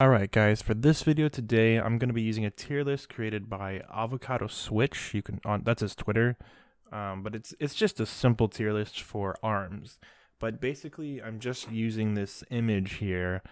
Alright guys, for this video today, I'm going to be using a tier list created by Avocado Switch. You can that's his Twitter, but it's just a simple tier list for ARMS. But basically, I'm just using this image here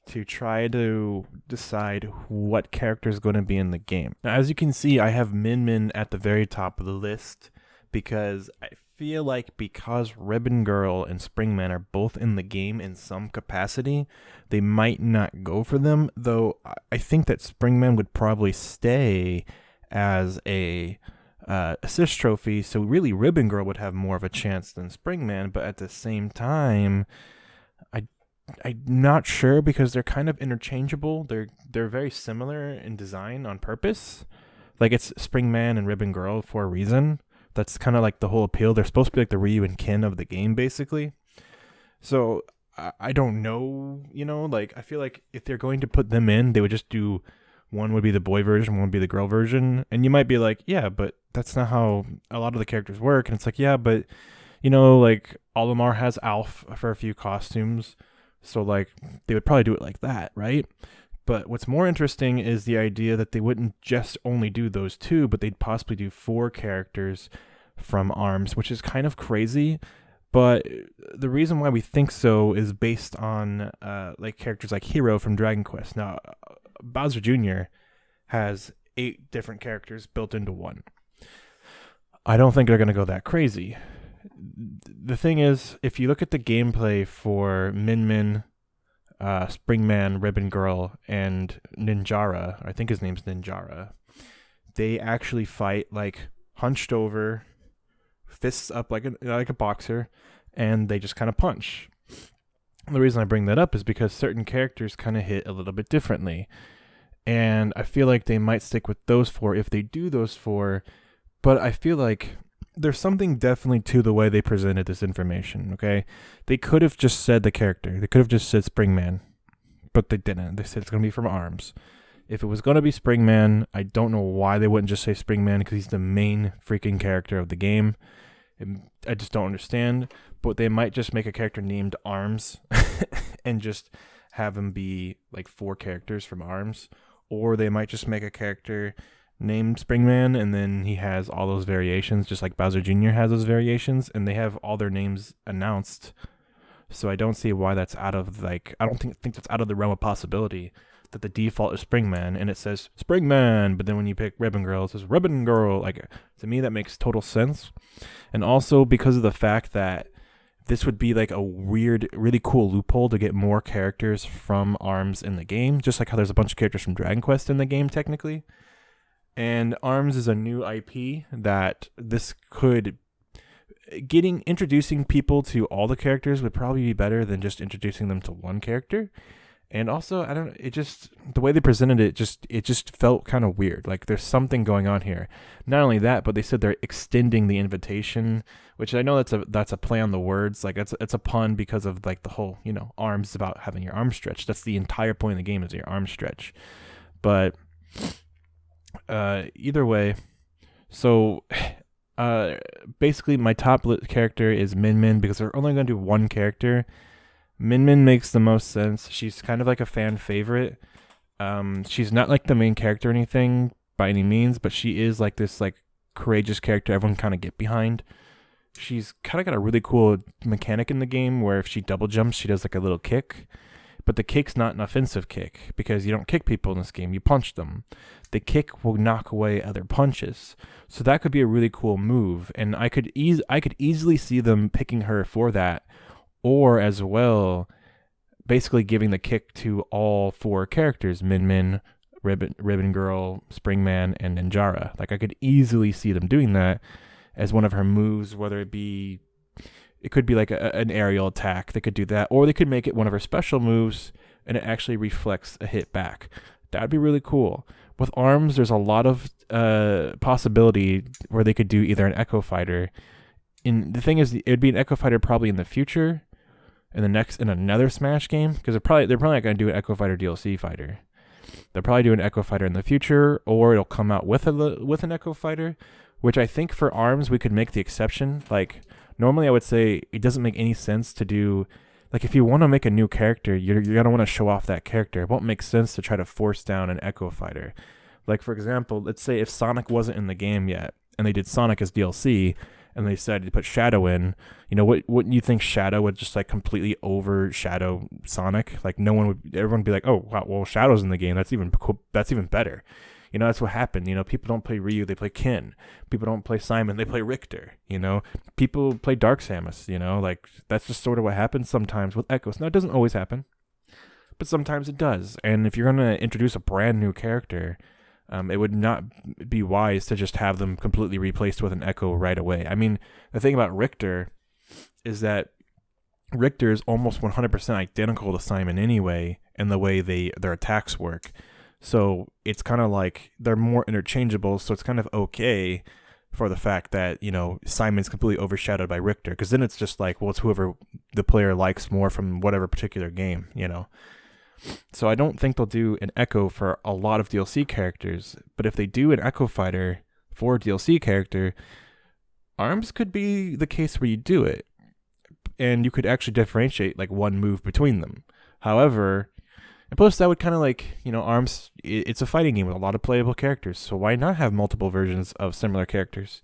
to try to decide what character is going to be in the game. Now, as you can see, I have Min Min at the very top of the list because I feel like because Ribbon Girl and Springman are both in the game in some capacity, they might not go for them, though I think that Springman would probably stay as a assist trophy, so really Ribbon Girl would have more of a chance than Springman, but at the same time, I'm not sure because they're kind of interchangeable. They're very similar in design on purpose. Like it's Springman and Ribbon Girl for a reason. That's kind of like the whole appeal. They're supposed to be like the Ryu and Ken of the game, basically. So I don't know, like I feel like if they're going to put them in, they would just do one would be the boy version, one would be the girl version. And you might be like, yeah, but that's not how a lot of the characters work. And it's like, yeah, but like Olimar has Alf for a few costumes. So like they would probably do it like that, right? But what's more interesting is the idea that they wouldn't just only do those two, but they'd possibly do 4 characters from ARMS, which is kind of crazy. But the reason why we think so is based on like characters like Hero from Dragon Quest. Now, Bowser Jr. has 8 different characters built into one. I don't think they're going to go that crazy. The thing is, if you look at the gameplay for Min Min, Springman, Ribbon Girl, and Ninjara, I think his name's Ninjara, they actually fight like hunched over, fists up like a boxer, and they just kind of punch. And the reason I bring that up is because certain characters kind of hit a little bit differently. And I feel like they might stick with those 4 if they do those 4, but I feel like there's something definitely to the way they presented this information, okay? They could have just said the character. They could have just said Springman, but they didn't. They said it's going to be from ARMS. If it was going to be Springman, I don't know why they wouldn't just say Springman because he's the main freaking character of the game. I just don't understand, but they might just make a character named ARMS and just have him be like 4 characters from ARMS, or they might just make a character named Springman, and then he has all those variations, just like Bowser Jr. has those variations, and they have all their names announced. So I don't see why that's out of I don't think that's out of the realm of possibility that the default is Springman and it says Springman, but then when you pick Ribbon Girl, it says Ribbon Girl. Like to me, that makes total sense, and also because of the fact that this would be like a weird, really cool loophole to get more characters from ARMS in the game, just like how there's a bunch of characters from Dragon Quest in the game technically. And ARMS is a new IP that this could introducing people to all the characters would probably be better than just introducing them to one character. And also, I don't. It just the way they presented it just felt kind of weird. Like there's something going on here. Not only that, but they said they're extending the invitation, which I know that's a play on the words. Like it's a pun because of like the whole arms is about having your arms stretched. That's the entire point of the game is your arm stretch. But either way, so basically my top character is Min Min because they're only going to do one character. Min Min makes the most sense. She's kind of like a fan favorite. She's not like the main character or anything by any means, but she is like this like courageous character everyone kind of get behind. She's kind of got a really cool mechanic in the game where if she double jumps, she does like a little kick. But the kick's not an offensive kick because you don't kick people in this game, you punch them. The kick will knock away other punches. So that could be a really cool move, and I could easily see them picking her for that, or as well basically giving the kick to all 4 characters, Min Min, Ribbon Girl, Springman, and Ninjara. Like I could easily see them doing that as one of her moves, whether it could be like an aerial attack. They could do that, or they could make it one of her special moves and it actually reflects a hit back. That'd be really cool. With ARMS, there's a lot of possibility where they could do either an Echo Fighter. And the thing is, it would be an Echo Fighter probably in the future, in another Smash game, because they're probably not going to do an Echo Fighter DLC fighter. They'll probably do an Echo Fighter in the future, or it'll come out with an Echo Fighter, which I think for ARMS we could make the exception. Like normally I would say it doesn't make any sense to do like if you want to make a new character, you're gonna want to show off that character. It won't make sense to try to force down an Echo Fighter. Like for example, let's say if Sonic wasn't in the game yet, and they did Sonic as DLC, and they decided to put Shadow in, wouldn't you think Shadow would just like completely overshadow Sonic? Like everyone would be like, oh wow, well Shadow's in the game. That's even cool. That's even better. That's what happened. People don't play Ryu, they play Ken. People don't play Simon, they play Richter. People play Dark Samus. Like that's just sort of what happens sometimes with Echoes. Now it doesn't always happen, but sometimes it does. And if you're gonna introduce a brand new character, it would not be wise to just have them completely replaced with an Echo right away. I mean, the thing about Richter is that Richter is almost 100% identical to Simon anyway in the way their attacks work. So it's kind of like they're more interchangeable, so it's kind of okay for the fact that, Simon's completely overshadowed by Richter, because then it's just like, well, it's whoever the player likes more from whatever particular game, So I don't think they'll do an Echo for a lot of DLC characters, but if they do an Echo Fighter for a DLC character, ARMS could be the case where you do it, and you could actually differentiate like one move between them. However, and plus that would kind of like, ARMS, it's a fighting game with a lot of playable characters, so why not have multiple versions of similar characters?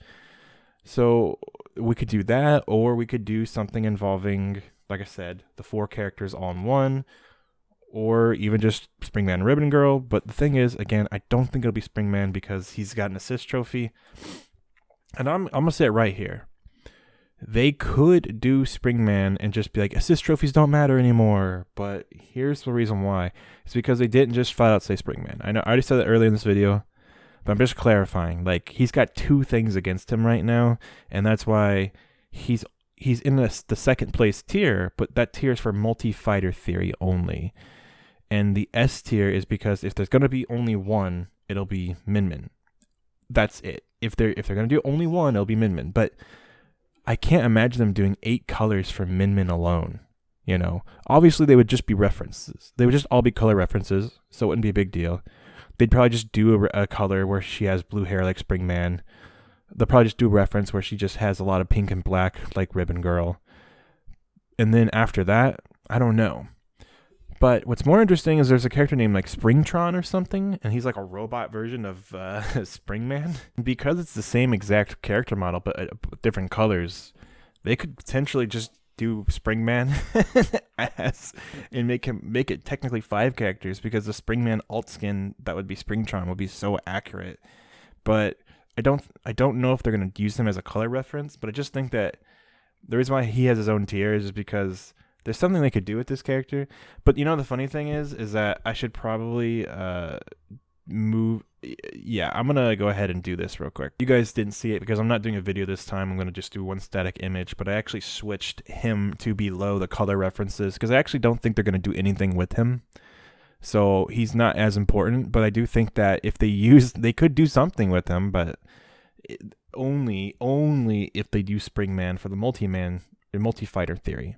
So we could do that, or we could do something involving, like I said, the 4 characters all in one, or even just Springman and Ribbon Girl. But the thing is, again, I don't think it'll be Springman because he's got an assist trophy. And I'm going to say it right here. They could do Springman and just be like, assist trophies don't matter anymore. But here's the reason why. It's because they didn't just flat out say Springman. I know I already said that earlier in this video, but I'm just clarifying. Like, he's got 2 things against him right now, and that's why he's in the second place tier, but that tier is for multi-fighter theory only. And the S tier is because if there's going to be only one, it'll be Min Min. That's it. If they're going to do only one, it'll be Min Min. But I can't imagine them doing 8 colors for Min Min alone. Obviously they would just be references. They would just all be color references, so it wouldn't be a big deal. They'd probably just do a color where she has blue hair like Springman. They'll probably just do a reference where she just has a lot of pink and black like Ribbon Girl. And then after that, I don't know. But what's more interesting is there's a character named like Springtron or something, and he's like a robot version of Springman. Because it's the same exact character model, but different colors, they could potentially just do Springman and make it technically 5 characters, because the Springman alt skin that would be Springtron would be so accurate. But I don't know if they're gonna use him as a color reference, but I just think that the reason why he has his own tier is because there's something they could do with this character. But the funny thing is that I should probably move. Yeah, I'm going to go ahead and do this real quick. You guys didn't see it because I'm not doing a video this time. I'm going to just do one static image. But I actually switched him to below the color references because I actually don't think they're going to do anything with him. So he's not as important. But I do think that if they could do something with him. But only if they do Springman for the multi-fighter theory.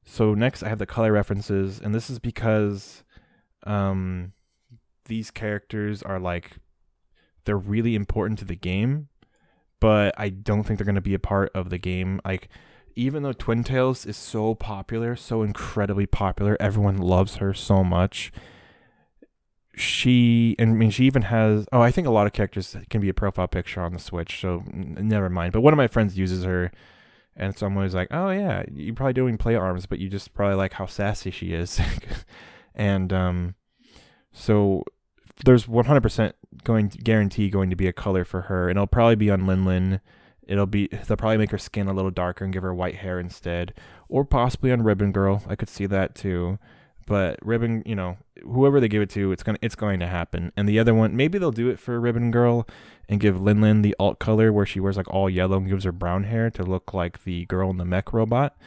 So next I have the color references, and this is because these characters are like, they're really important to the game, but I don't think they're going to be a part of the game. Like, even though Twin Tails is so popular, so incredibly popular, everyone loves her so much, she even has, I think a lot of characters can be a profile picture on the Switch, so never mind. But one of my friends uses her, and so I'm always like, oh yeah, you probably don't even play ARMS, but you just probably like how sassy she is. And so there's 100% guarantee going to be a color for her, and it'll probably be on Lin Lin. They'll probably make her skin a little darker and give her white hair instead, or possibly on Ribbon Girl. I could see that too. But Ribbon, whoever they give it to, it's going to happen. And the other one, maybe they'll do it for Ribbon Girl and give Lin Lin the alt color where she wears like all yellow and gives her brown hair to look like the girl in the mech robot.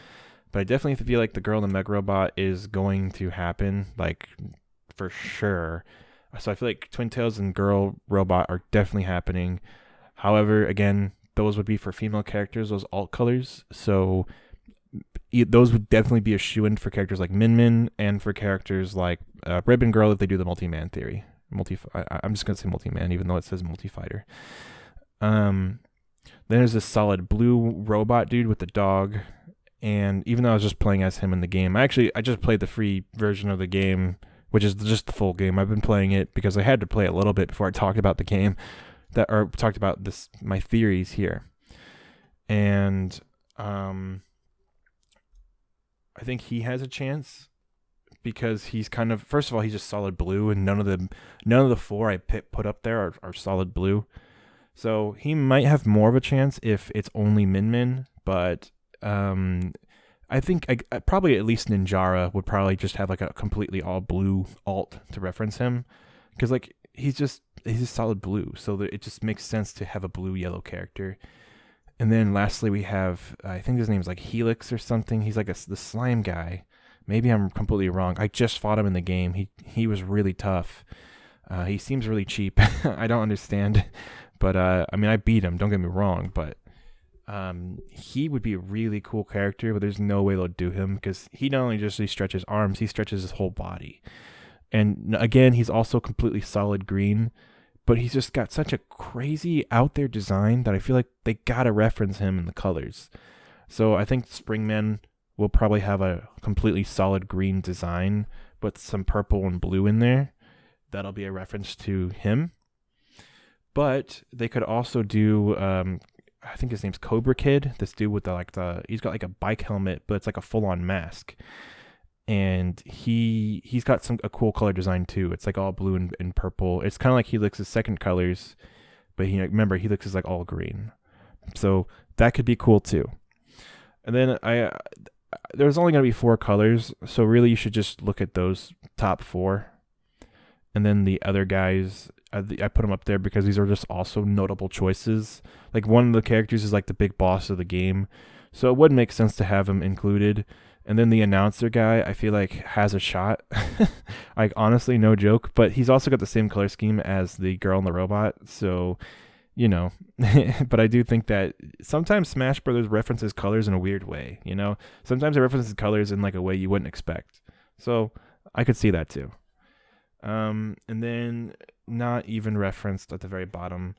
But I definitely feel like the girl in the mech robot is going to happen, like for sure. So I feel like Twin Tails and girl robot are definitely happening. However, again, those would be for female characters, those alt colors. So those would definitely be a shoo-in for characters like Min Min and for characters like Ribbon Girl if they do the multi-man theory. I'm just going to say multi-man even though it says multi-fighter. Then there's this solid blue robot dude with the dog. And even though I was just playing as him in the game, I just played the free version of the game, which is just the full game. I've been playing it because I had to play a little bit before I talked about the game, or talked about this my theories here. And I think he has a chance because he's kind of, first of all, he's just solid blue, and none of the four I put up there are solid blue. So he might have more of a chance if it's only Min Min, but I think I probably at least Ninjara would probably just have like a completely all blue alt to reference him, because like he's just solid blue, so that it just makes sense to have a blue yellow character. And then lastly we have, I think his name's like Helix or something. He's like the slime guy. Maybe I'm completely wrong. I just fought him in the game. He was really tough. He seems really cheap. I don't understand, but I mean I beat him. Don't get me wrong, but he would be a really cool character. But there's no way they'll do him because he not only just stretches arms, he stretches his whole body. And again, he's also completely solid green, but he's just got such a crazy out there design that I feel like they gotta reference him in the colors. So I think Springman will probably have a completely solid green design with some purple and blue in there. That'll be a reference to him. But they could also do, I think his name's Cobra Kid. This dude with he's got like a bike helmet, but it's like a full on mask. And he's got a cool color design too. It's like all blue and purple. It's kind of like Helix's second colors, but remember Helix is like all green, so that could be cool too. And then there's only gonna be 4 colors, so really you should just look at those top 4, and then the other guys I put them up there because these are just also notable choices. Like one of the characters is like the big boss of the game, so it would make sense to have him included. And then the announcer guy, I feel like has a shot. Like honestly, no joke. But he's also got the same color scheme as the girl and the robot. So, but I do think that sometimes Smash Brothers references colors in a weird way. Sometimes it references colors in like a way you wouldn't expect. So I could see that too. And then not even referenced at the very bottom.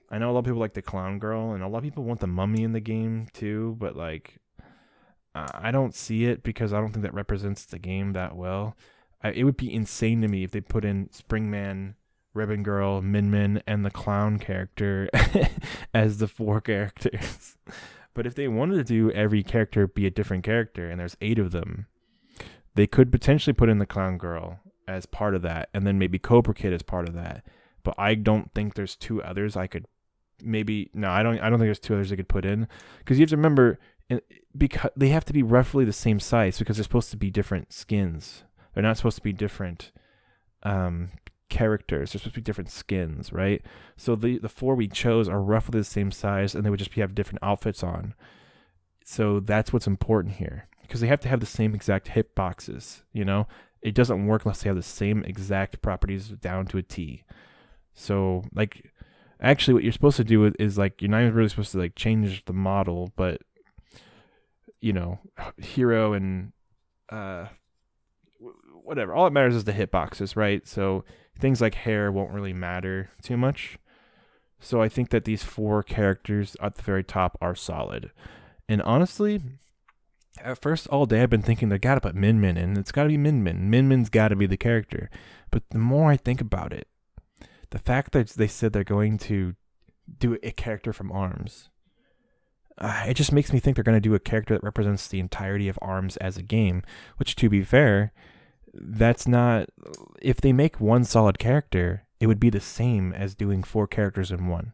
I know a lot of people like the clown girl, and a lot of people want the mummy in the game too. But like, I don't see it because I don't think that represents the game that well. It would be insane to me if they put in Springman, Ribbon Girl, Min Min, and the clown character as the 4 characters. But if they wanted to do every character be a different character, and there's 8 of them, they could potentially put in the clown girl as part of that, and then maybe Cobra Kid as part of that. But I don't think there's 2 others I could I don't think there's 2 others they could put in, because you have to remember, because they have to be roughly the same size because they're supposed to be different skins. They're not supposed to be different characters. They're supposed to be different skins, right? So the 4 we chose are roughly the same size, and they would just have different outfits on. So that's what's important here, because they have to have the same exact hitboxes. It doesn't work unless they have the same exact properties down to a T. So like, actually, what you're supposed to do is like, you're not even really supposed to like change the model, but hero and whatever. All that matters is the hitboxes, right? So things like hair won't really matter too much. So I think that these 4 characters at the very top are solid. And honestly, at first all day I've been thinking they gotta put Min Min in. It's gotta be Min Min. Min Min's gotta be the character. But the more I think about it, the fact that they said they're going to do a character from ARMS, it just makes me think they're going to do a character that represents the entirety of ARMS as a game, which, to be fair, that's not... If they make one solid character, it would be the same as doing 4 characters in one.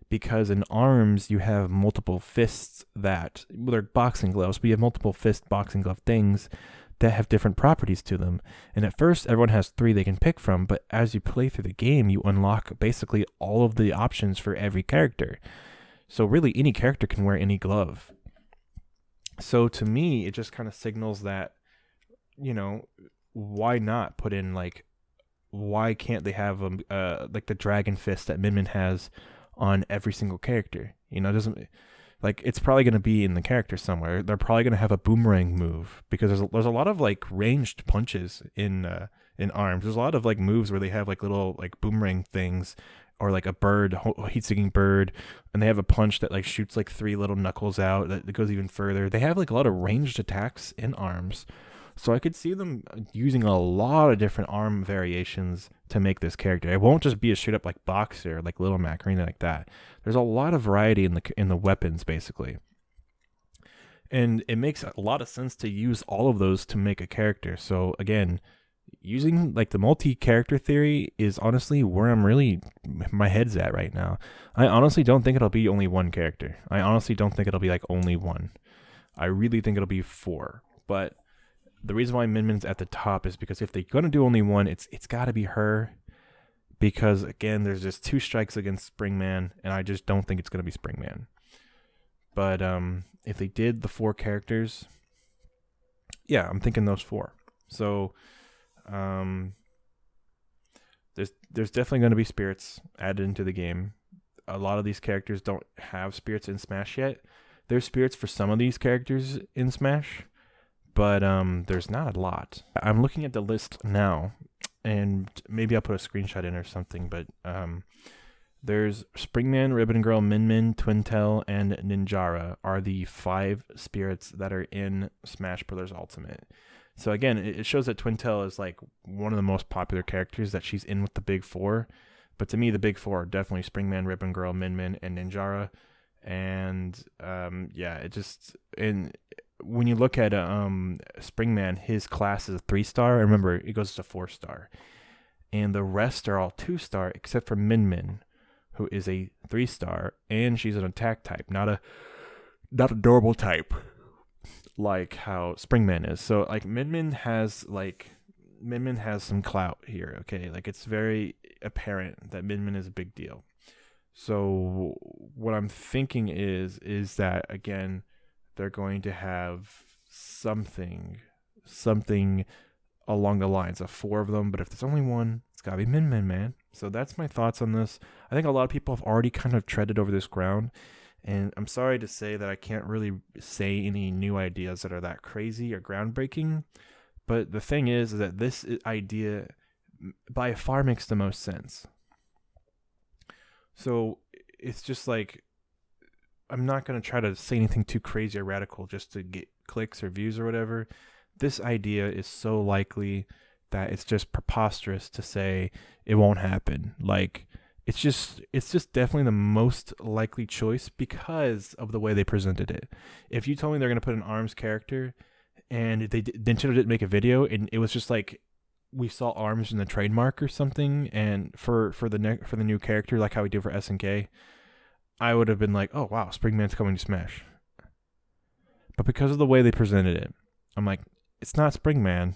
Because in ARMS, you have multiple fists that... Well, they're boxing gloves, but you have multiple fist boxing glove things that have different properties to them. And at first, everyone has 3 they can pick from, but as you play through the game, you unlock basically all of the options for every character. So really, any character can wear any glove. So to me, it just kind of signals that, why not put in, like, why can't they have like the dragon fist that Min Min has on every single character? It doesn't, like, it's probably going to be in the character somewhere. They're probably going to have a boomerang move, because there's a lot of like ranged punches in ARMS. There's a lot of like moves where they have like little like boomerang things, or like a bird, heat-seeking bird, and they have a punch that like shoots like 3 little knuckles out that goes even further. They have like a lot of ranged attacks in arms, so I could see them using a lot of different arm variations to make this character. It won't just be a straight up like boxer, like Little Mac or anything like that. There's a lot of variety in the weapons basically. And it makes a lot of sense to use all of those to make a character. So again, using like the multi-character theory is honestly where I'm really my head's at right now. I honestly don't think it'll be only one character. I honestly don't think it'll be like only one. I really think it'll be 4. But the reason why Min Min's at the top is because if they're gonna do only one, it's got to be her. Because again, there's just 2 strikes against Springman, and I just don't think it's gonna be Springman. But if they did the 4 characters, yeah, I'm thinking those 4. So there's definitely going to be spirits added into the game. A lot of these characters don't have spirits in Smash yet. There's spirits for some of these characters in Smash, but there's not a lot. I'm looking at the list now, and maybe I'll put a screenshot in or something, but there's Springman, Ribbon Girl, Min Min, Twintelle, and Ninjara are the 5 spirits that are in Smash Bros. Ultimate. So again, it shows that Twintelle is like one of the most popular characters that she's in with the big 4. But to me, the big 4 are definitely Springman, Ribbon Girl, Min Min, and Ninjara. And yeah, it just when you look at Springman, his class is a 3-star. Remember, it goes to 4-star, and the rest are all 2-star except for Min Min, who is a 3-star, and she's an attack type, not a durable type, like how Springman is. So like Min Min has some clout here, okay? Like it's very apparent that Min Min is a big deal. So what I'm thinking is that again, they're going to have something along the lines of 4 of them, but if there's only one, it's gotta be Min Min, man. So that's my thoughts on this. I think a lot of people have already kind of treaded over this ground, and I'm sorry to say that I can't really say any new ideas that are that crazy or groundbreaking, but the thing is that this idea by far makes the most sense. So it's just like, I'm not going to try to say anything too crazy or radical just to get clicks or views or whatever. This idea is so likely that it's just preposterous to say it won't happen. Like, it's just definitely the most likely choice because of the way they presented it. If you told me they're going to put an ARMS character and Nintendo didn't make a video and it was just like we saw ARMS in the trademark or something, and for the new character, like how we do for SNK, I would have been like, oh wow, Springman's coming to Smash. But because of the way they presented it, I'm like, it's not Springman,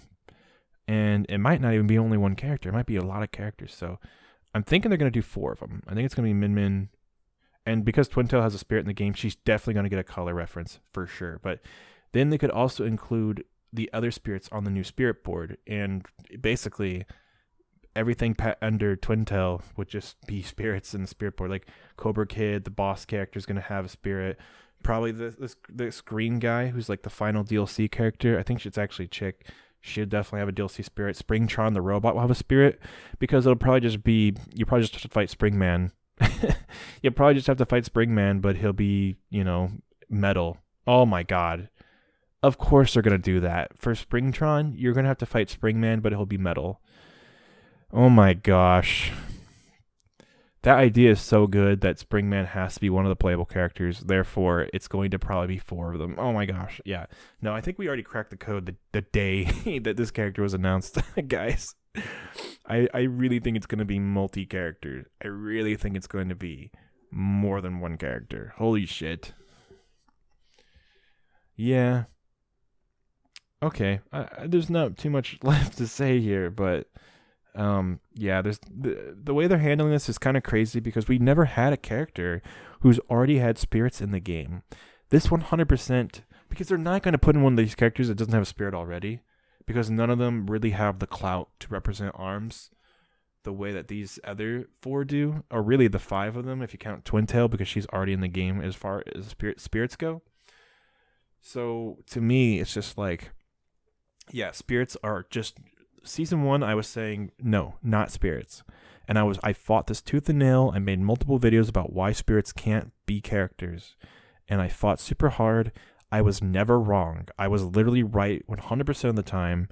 and it might not even be only one character. It might be a lot of characters. So I'm thinking they're going to do 4 of them. I think it's going to be Min Min, and because Twintelle has a spirit in the game, she's definitely going to get a color reference for sure. But then they could also include the other spirits on the new spirit board, and basically everything under Twintelle would just be spirits in the spirit board. Like Cobra Kid, the boss character, is going to have a spirit. Probably this green guy who's like the final DLC character. I think it's actually a chick. She'll definitely have a DLC spirit. Springtron the robot will have a spirit, because it'll probably just be, you probably just have to fight Springman. You'll probably just have to fight Springman, but he'll be, metal. Oh my god. Of course they're going to do that. For Springtron, you're going to have to fight Springman, but he'll be metal. Oh my gosh. That idea is so good that Springman has to be one of the playable characters. Therefore, it's going to probably be 4 of them. Oh my gosh. Yeah. No, I think we already cracked the code the day that this character was announced, guys. I really think it's going to be multi-character. I really think it's going to be more than one character. Holy shit. Yeah. Okay. There's not too much left to say here, but yeah, there's the way they're handling this is kind of crazy, because we never had a character who's already had spirits in the game. This 100%, because they're not going to put in one of these characters that doesn't have a spirit already, because none of them really have the clout to represent ARMS the way that these other 4 do, or really the 5 of them if you count Twintelle, because she's already in the game as far as spirits go. So to me, it's just like, yeah, spirits are just season 1, I was saying no, not spirits. And I fought this tooth and nail. I made multiple videos about why spirits can't be characters. And I fought super hard. I was never wrong. I was literally right 100% of the time.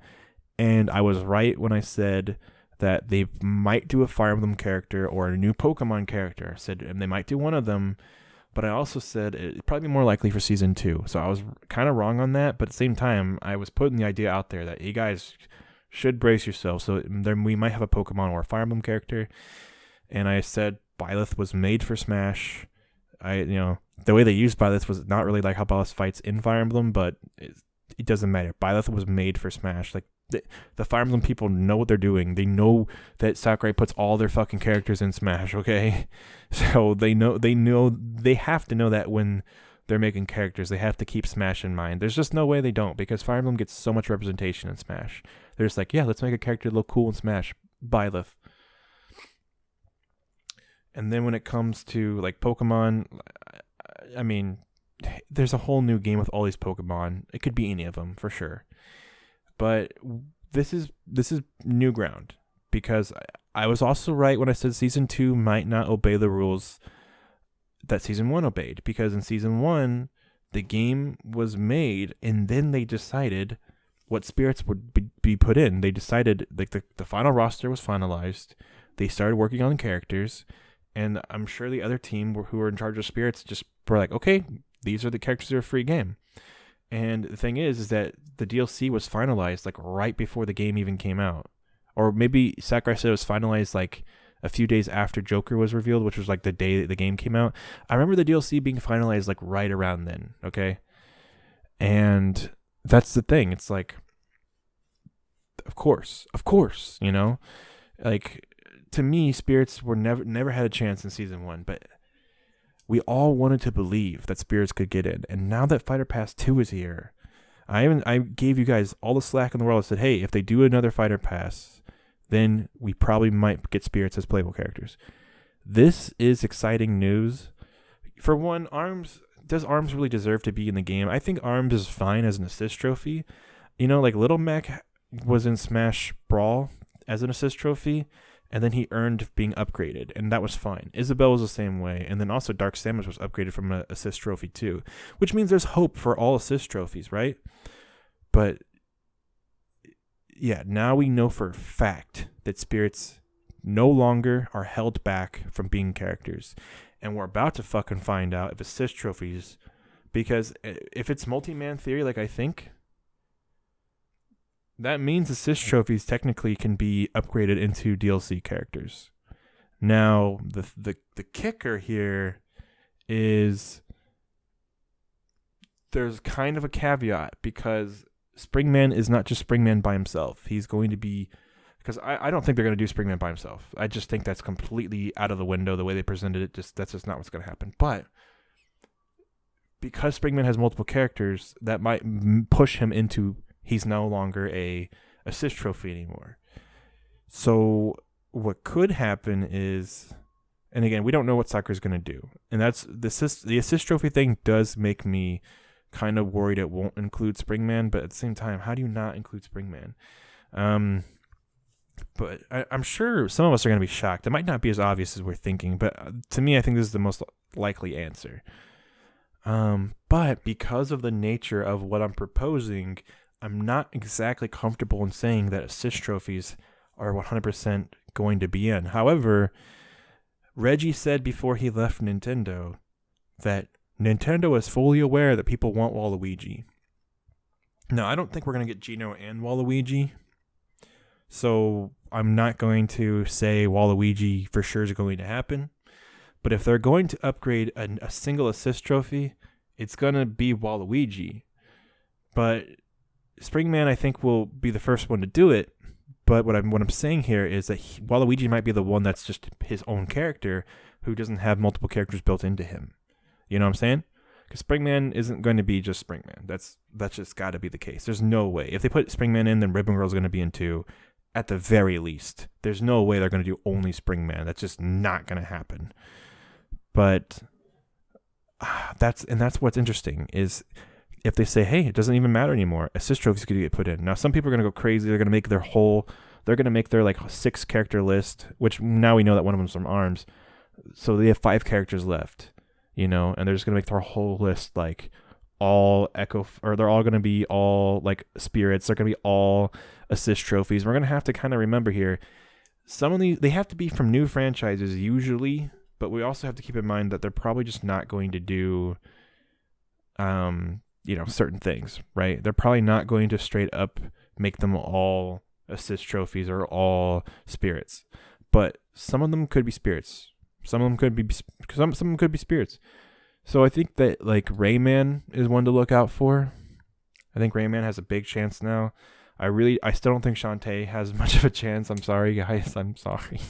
And I was right when I said that they might do a Fire Emblem character or a new Pokemon character. I said, and they might do one of them. But I also said it'd probably be more likely for season 2. So I was kind of wrong on that. But at the same time, I was putting the idea out there that you guys should brace yourselves. So then we might have a Pokemon or a Fire Emblem character. And I said Byleth was made for Smash. The way they used Byleth was not really like how Byleth fights in Fire Emblem, but it doesn't matter. Byleth was made for Smash. Like the Fire Emblem people know what they're doing. They know that Sakurai puts all their fucking characters in Smash, okay? So they have to know that when they're making characters, they have to keep Smash in mind. There's just no way they don't, because Fire Emblem gets so much representation in Smash. They're just like, yeah, let's make a character look cool in Smash. Byleth. And then when it comes to like Pokemon, I mean, there's a whole new game with all these Pokemon. It could be any of them for sure. But this is new ground, because I was also right when I said season 2 might not obey the rules that season 1 obeyed, because in season 1 the game was made and then they decided what spirits would be put in. They decided, like, the final roster was finalized. They started working on characters, and I'm sure the other team who were in charge of spirits just were like, okay, these are the characters that are free game. And the thing is that the DLC was finalized like right before the game even came out. Or maybe Sakurai said it was finalized like a few days after Joker was revealed, which was like the day that the game came out. I remember the DLC being finalized like right around then, okay? And that's the thing. It's like, of course, like, to me, spirits were never had a chance in season 1, but we all wanted to believe that spirits could get in. And now that Fighter Pass 2 is here, I gave you guys all the slack in the world. I said, hey, if they do another Fighter Pass, then we probably might get spirits as playable characters. This is exciting news. For one, does Arms really deserve to be in the game? I think Arms is fine as an assist trophy. Like Little Mac was in Smash Brawl as an assist trophy, and then he earned being upgraded, and that was fine. Isabelle was the same way, and then also Dark Samus was upgraded from an assist trophy too, which means there's hope for all assist trophies, right? But yeah, now we know for a fact that spirits no longer are held back from being characters, and we're about to fucking find out if assist trophies, because if it's multi-man theory, like I think, that means assist trophies technically can be upgraded into DLC characters. Now, the kicker here is there's kind of a caveat, because Springman is not just Springman by himself. He's going to be, because I don't think they're going to do Springman by himself. I just think that's completely out of the window, the way they presented it. That's just not what's going to happen. But because Springman has multiple characters, that might push him into, he's no longer a assist trophy anymore. So what could happen is, and again, we don't know what Sakura's going to do. And that's the assist trophy thing does make me kind of worried it won't include Springman, but at the same time, how do you not include Springman? But I'm sure some of us are going to be shocked. It might not be as obvious as we're thinking, but to me, I think this is the most likely answer. But because of the nature of what I'm proposing, I'm not exactly comfortable in saying that assist trophies are 100% going to be in. However, Reggie said before he left Nintendo that Nintendo is fully aware that people want Waluigi. Now, I don't think we're going to get Geno and Waluigi, so I'm not going to say Waluigi for sure is going to happen. But if they're going to upgrade a single assist trophy, it's going to be Waluigi. But Springman, I think, will be the first one to do it. But what I'm saying here is that Waluigi might be the one that's just his own character who doesn't have multiple characters built into him. You know what I'm saying? Because Springman isn't going to be just Springman. That's just got to be the case. There's no way. If they put Springman in, then Ribbon Girl's going to be in too, at the very least. There's no way they're going to do only Springman. That's just not going to happen. But that's what's interesting is if they say, hey, it doesn't even matter anymore, assist trophies could get put in. Now, some people are going to go crazy. They're going to make they're going to make their like 6-character list, which now we know that one of them's from ARMS. So they have 5 characters left, and they're just going to make their whole list like all they're all going to be all like spirits. They're going to be all assist trophies. We're going to have to kind of remember here, some of these, they have to be from new franchises usually, but we also have to keep in mind that they're probably just not going to do certain things, right? They're probably not going to straight up make them all assist trophies or all spirits, but some of them could be spirits. Some of them could be spirits. So I think that like Rayman is one to look out for. I think Rayman has a big chance now. I still don't think Shantae has much of a chance. I'm sorry, guys. I'm sorry.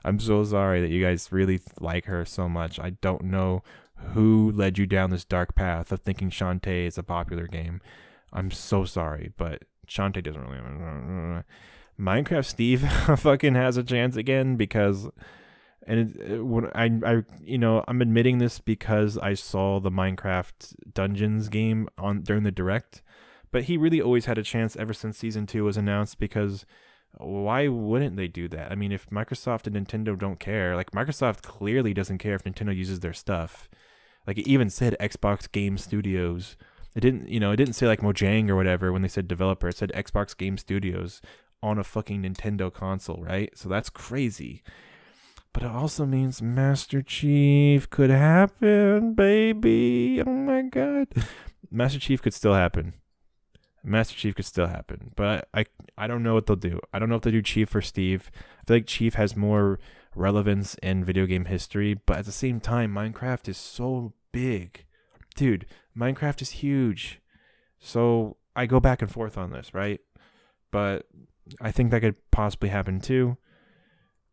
I'm so sorry that you guys really like her so much. I don't know who led you down this dark path of thinking Shantae is a popular game. I'm so sorry, but Shantae doesn't really. Minecraft Steve fucking has a chance again because, when I'm admitting this because I saw the Minecraft Dungeons game during the Direct, but he really always had a chance ever since Season 2 was announced, because why wouldn't they do that? I mean, if Microsoft and Nintendo don't care, like Microsoft clearly doesn't care if Nintendo uses their stuff. Like it even said Xbox Game Studios. It didn't say like Mojang or whatever when they said developer. It said Xbox Game Studios on a fucking Nintendo console, right? So that's crazy. But it also means Master Chief could happen, baby. Oh my god. Master Chief could still happen. But I don't know what they'll do. I don't know if they'll do Chief or Steve. I feel like Chief has more relevance in video game history, but at the same time, Minecraft is so big. Dude, Minecraft is huge. So I go back and forth on this, right? But I think that could possibly happen too.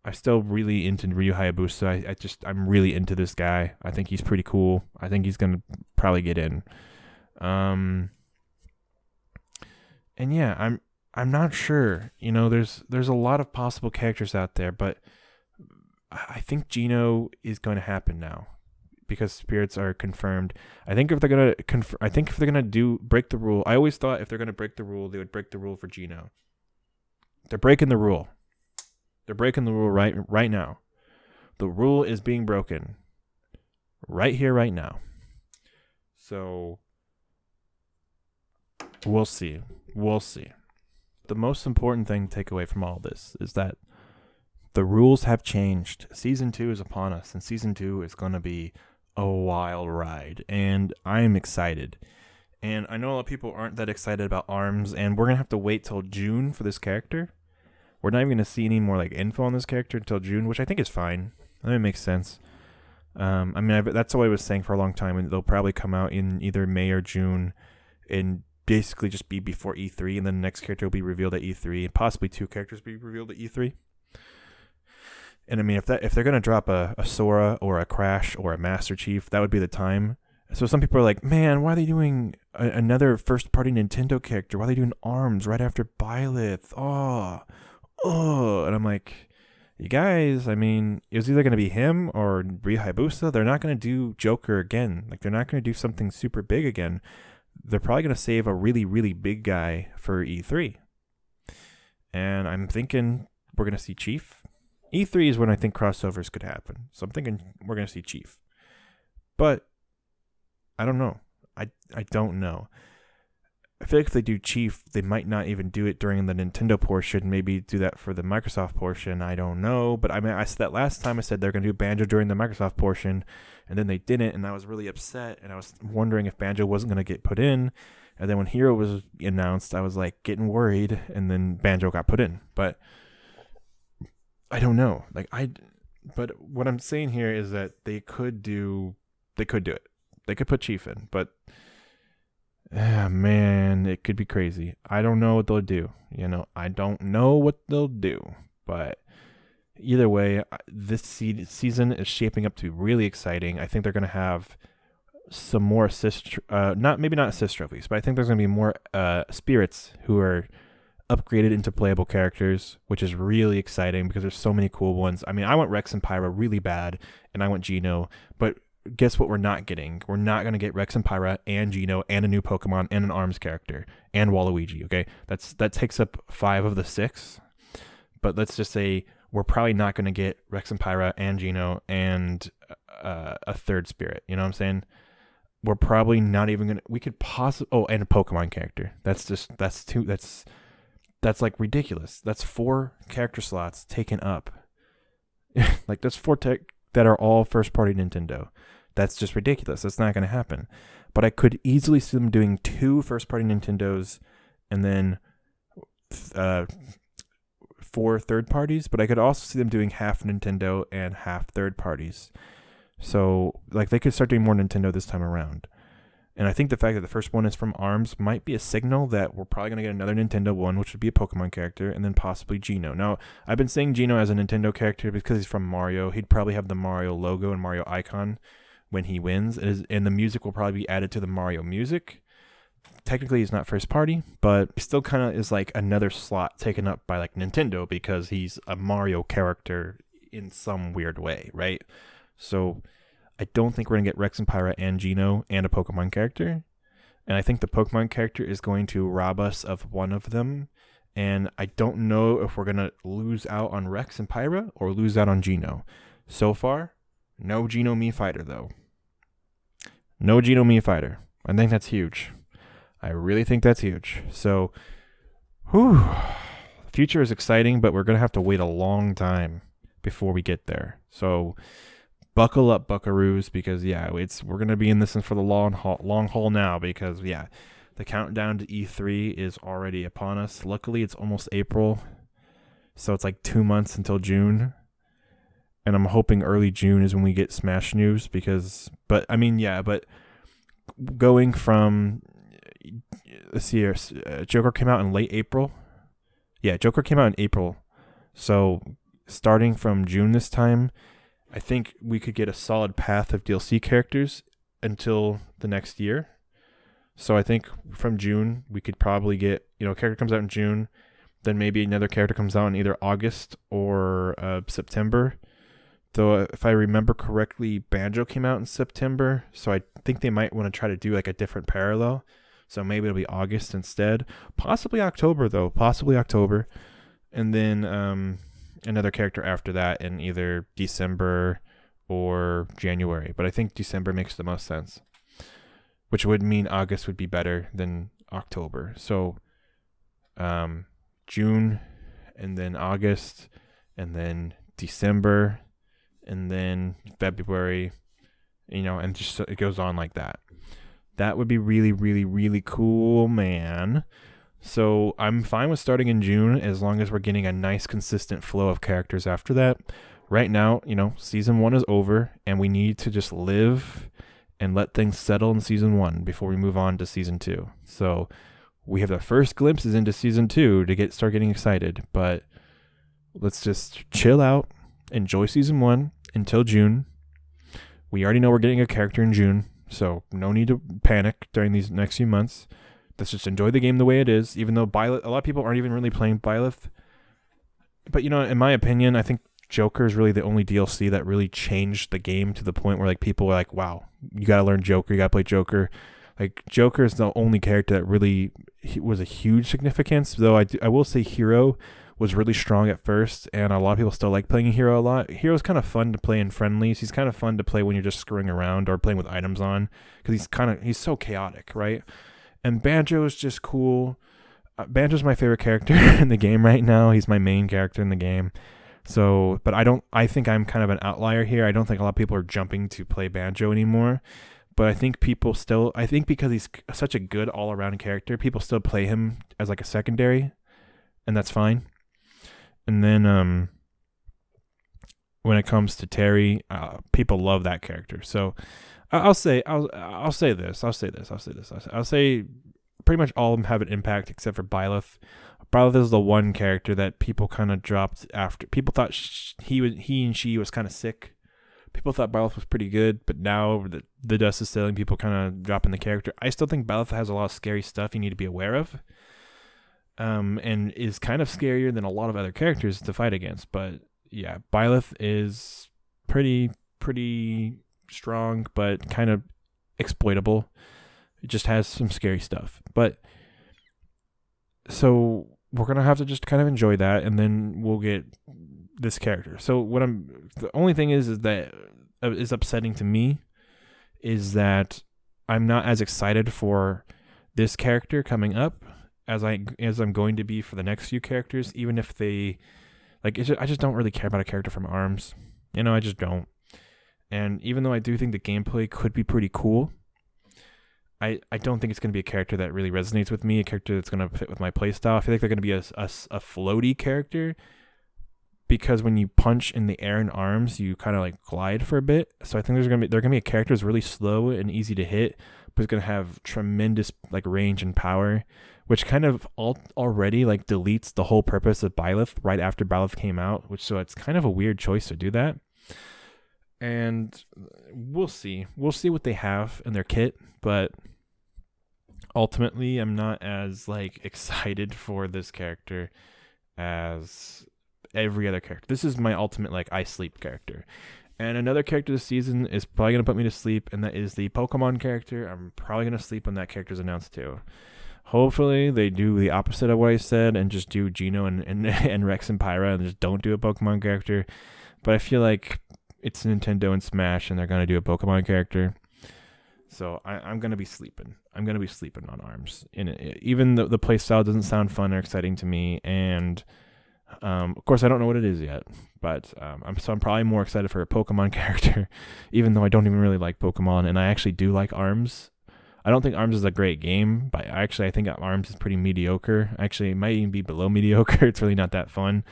I'm still really into Ryu Hayabusa. I'm really into this guy. I think he's pretty cool. I think he's gonna probably get in. And yeah, I'm not sure. There's a lot of possible characters out there, but I think Geno is going to happen now because spirits are confirmed. I think if they're gonna break the rule, I always thought if they're gonna break the rule, they would break the rule for Geno. They're breaking the rule. They're breaking the rule right now. The rule is being broken right here, right now. So we'll see. The most important thing to take away from all this is that the rules have changed. Season 2 is upon us, and Season 2 is going to be a wild ride, and I'm excited. And I know a lot of people aren't that excited about ARMS, and we're going to have to wait till June for this character. We're not even going to see any more like info on this character until June, which I think is fine. I think it makes sense. That's what I was saying for a long time, and they'll probably come out in either May or June and basically just be before E3, and then the next character will be revealed at E3, and possibly 2 characters be revealed at E3. And I mean, if they're gonna drop a Sora or a Crash or a Master Chief, that would be the time. So some people are like, man, why are they doing another first-party Nintendo character? Why are they doing ARMS right after Byleth? Oh, and I'm like, you guys, I mean, it was either gonna be him or Ryu Hayabusa. They're not gonna do Joker again. Like, they're not gonna do something super big again. They're probably gonna save a really, really big guy for E3. And I'm thinking we're gonna see Chief. E3 is when I think crossovers could happen. So I'm thinking we're going to see Chief. But I don't know. I don't know. I feel like if they do Chief, they might not even do it during the Nintendo portion. Maybe do that for the Microsoft portion. I don't know. But I mean, I said that last time. I said they're going to do Banjo during the Microsoft portion. And then they didn't. And I was really upset. And I was wondering if Banjo wasn't going to get put in. And then when Hero was announced, I was like getting worried. And then Banjo got put in. But I don't know. But what I'm saying here is that they could do it. They could put Chief in, but man, it could be crazy. I don't know what they'll do. I don't know what they'll do. But either way, this season is shaping up to be really exciting. I think they're going to have some more assist, not assist trophies, but I think there's going to be more spirits who are upgraded into playable characters, which is really exciting because there's so many cool ones. I mean, I want Rex and Pyra really bad, and I want Geno, but guess what we're not getting? We're not going to get Rex and Pyra and Geno and a new Pokemon and an ARMS character and Waluigi, okay? That takes up 5 of the 6. But let's just say we're probably not going to get Rex and Pyra and Geno and a third spirit. You know what I'm saying? We're probably not even going to... We could possibly... Oh, and a Pokemon character. That's like ridiculous. That's 4 character slots taken up. Like, that's 4 that are all first-party Nintendo. That's just ridiculous. That's not going to happen. But I could easily see them doing 2 first-party Nintendos and then 4 third parties. But I could also see them doing half Nintendo and half third parties. So, like, they could start doing more Nintendo this time around. And I think the fact that the first one is from ARMS might be a signal that we're probably going to get another Nintendo one, which would be a Pokemon character, and then possibly Geno. Now, I've been saying Geno as a Nintendo character because he's from Mario. He'd probably have the Mario logo and Mario icon when he wins, and the music will probably be added to the Mario music. Technically, he's not first party, but he still kind of is like another slot taken up by like Nintendo because he's a Mario character in some weird way, right? So I don't think we're going to get Rex and Pyra and Geno and a Pokemon character. And I think the Pokemon character is going to rob us of one of them. And I don't know if we're going to lose out on Rex and Pyra or lose out on Geno. So far, no Geno Mii fighter, though. No Geno Mii fighter. I think that's huge. I really think that's huge. So, whew. The future is exciting, but we're going to have to wait a long time before we get there. So, buckle up, buckaroos, because we're gonna be in this for the long haul now. Because the countdown to E3 is already upon us. Luckily, it's almost April, so it's like 2 months until June, and I'm hoping early June is when we get Smash news. But going from let's see here, Joker came out in late April. Yeah, Joker came out in April, so starting from June this time, I think we could get a solid path of DLC characters until the next year. So I think from June, we could probably get, a character comes out in June, then maybe another character comes out in either August or September. Though, if I remember correctly, Banjo came out in September, so I think they might want to try to do like a different parallel. So maybe it'll be August instead. Possibly October, though. Possibly October. And then another character after that in either December or January. But I think December makes the most sense, which would mean August would be better than October. So June, and then August, and then December, and then February, and just it goes on like that. That would be really, really, really cool, man. So I'm fine with starting in June as long as we're getting a nice consistent flow of characters after that. Right now, season 1 is over, and we need to just live and let things settle in season 1 before we move on to season 2. So we have the first glimpses into season 2 to start getting excited, but let's just chill out, enjoy season 1 until June. We already know we're getting a character in June, so no need to panic during these next few months. Let's just enjoy the game the way it is, even though Byleth, a lot of people aren't even really playing Byleth. But, in my opinion, I think Joker is really the only DLC that really changed the game to the point where, like, people are like, wow, you got to learn Joker, you got to play Joker. Like, Joker is the only character that really was a huge significance, though I will say Hero was really strong at first, and a lot of people still like playing Hero a lot. Hero's kind of fun to play in friendlies. He's kind of fun to play when you're just screwing around or playing with items on, because he's so chaotic, right? And Banjo is just cool. Banjo's my favorite character in the game right now. He's my main character in the game. So, but I think I'm kind of an outlier here. I don't think a lot of people are jumping to play Banjo anymore. But I think because he's such a good all-around character, people still play him as like a secondary, and that's fine. And then when it comes to Terry, people love that character. So I'll say this. I'll say pretty much all of them have an impact except for Byleth. Byleth is the one character that people kind of dropped after. People thought he and she was kind of sick. People thought Byleth was pretty good, but now the dust is settling. People kind of dropping the character. I still think Byleth has a lot of scary stuff you need to be aware of, and is kind of scarier than a lot of other characters to fight against. But yeah, Byleth is pretty strong, but kind of exploitable. It just has some scary stuff. But so we're gonna have to just kind of enjoy that, and then we'll get this character. So the only thing is that is upsetting to me is that I'm not as excited for this character coming up as I'm going to be for the next few characters, even if they I just don't really care about a character from ARMS. I just don't. And even though I do think the gameplay could be pretty cool, I don't think it's going to be a character that really resonates with me, a character that's going to fit with my playstyle. I feel like they're going to be a floaty character, because when you punch in the air in ARMS, you kind of like glide for a bit. So I think they're going to be a character that's really slow and easy to hit, but it's going to have tremendous like range and power, which kind of already like deletes the whole purpose of Byleth right after Byleth came out, so it's kind of a weird choice to do that. And we'll see what they have in their kit, but ultimately I'm not as like excited for this character as every other character. This is my ultimate like I sleep character. And another character this season is probably going to put me to sleep, and that is the Pokemon character. I'm probably going to sleep when that character's announced too. Hopefully they do the opposite of what I said and just do Geno and Rex and Pyra and just don't do a Pokemon character. But I feel like it's Nintendo and Smash, and they're going to do a Pokemon character. So I'm going to be sleeping. I'm going to be sleeping on ARMS. Even though the playstyle doesn't sound fun or exciting to me, and of course I don't know what it is yet, but I'm probably more excited for a Pokemon character, even though I don't even really like Pokemon, and I actually do like ARMS. I don't think ARMS is a great game, but I think ARMS is pretty mediocre. Actually, it might even be below mediocre. It's really not that fun.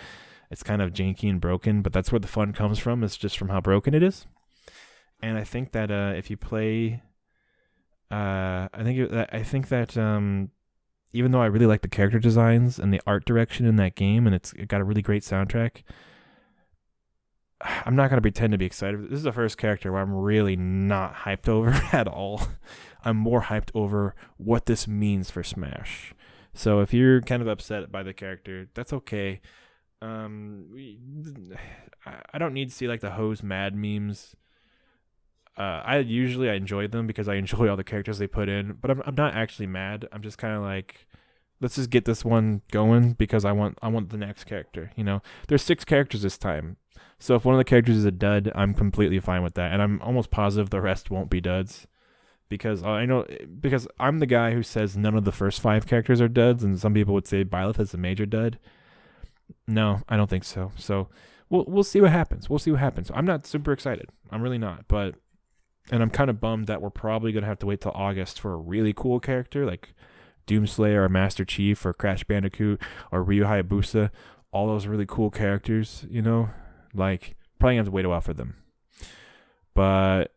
It's kind of janky and broken, but that's where the fun comes from. It's just from how broken it is. And I think that if you play, I think that even though I really like the character designs and the art direction in that game, and it got a really great soundtrack, I'm not going to pretend to be excited. This is the first character where I'm really not hyped over at all. I'm more hyped over what this means for Smash. So if you're kind of upset by the character, that's okay. I don't need to see like the hose mad memes. I enjoy them because I enjoy all the characters they put in, but I'm not actually mad. I'm just kind of like, let's just get this one going because I want the next character. There's 6 characters this time, so if one of the characters is a dud, I'm completely fine with that, and I'm almost positive the rest won't be duds, because because I'm the guy who says none of the first 5 characters are duds, and some people would say Byleth is a major dud. No, I don't think so. So we'll see what happens. I'm not super excited. I'm really not, and I'm kind of bummed that we're probably going to have to wait till August for a really cool character like Doomslayer or Master Chief or Crash Bandicoot or Ryu Hayabusa. All those really cool characters, like probably have to wait a while for them. But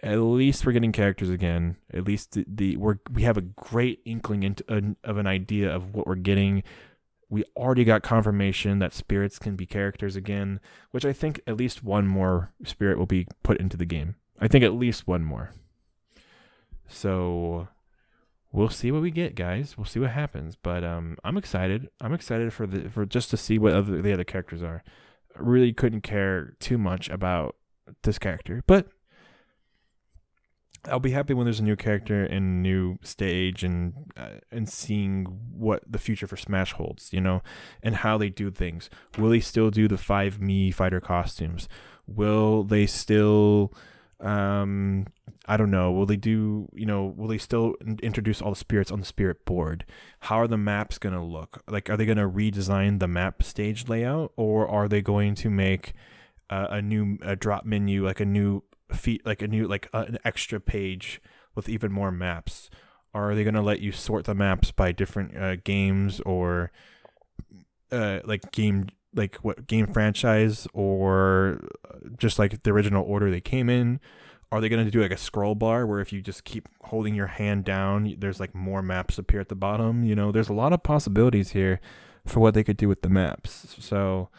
at least we're getting characters again. At least we have a great inkling of an idea of what we're getting. We already got confirmation that spirits can be characters again, which I think at least one more spirit will be put into the game. I think at least one more. So we'll see what we get, guys. We'll see what happens. But I'm excited. I'm excited for just to see what the other characters are. I really couldn't care too much about this character, but I'll be happy when there's a new character and a new stage and seeing what the future for Smash holds, and how they do things. Will they still do the 5 Mii fighter costumes? Will they still, I don't know. Will they still introduce all the spirits on the spirit board? How are the maps going to look? Like, are they going to redesign the map stage layout, or are they going to make a new drop menu, like a new an extra page with even more maps? Or are they going to let you sort the maps by different games, or game franchise, or just like the original order they came in? Are they going to do like a scroll bar where if you just keep holding your hand down, there's like more maps appear at the bottom? There's a lot of possibilities here for what they could do with the maps. So,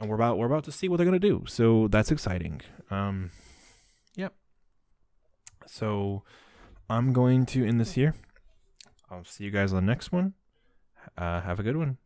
and we're about to see what they're going to do. So that's exciting. Yep. So I'm going to end this here. I'll see you guys on the next one. Have a good one.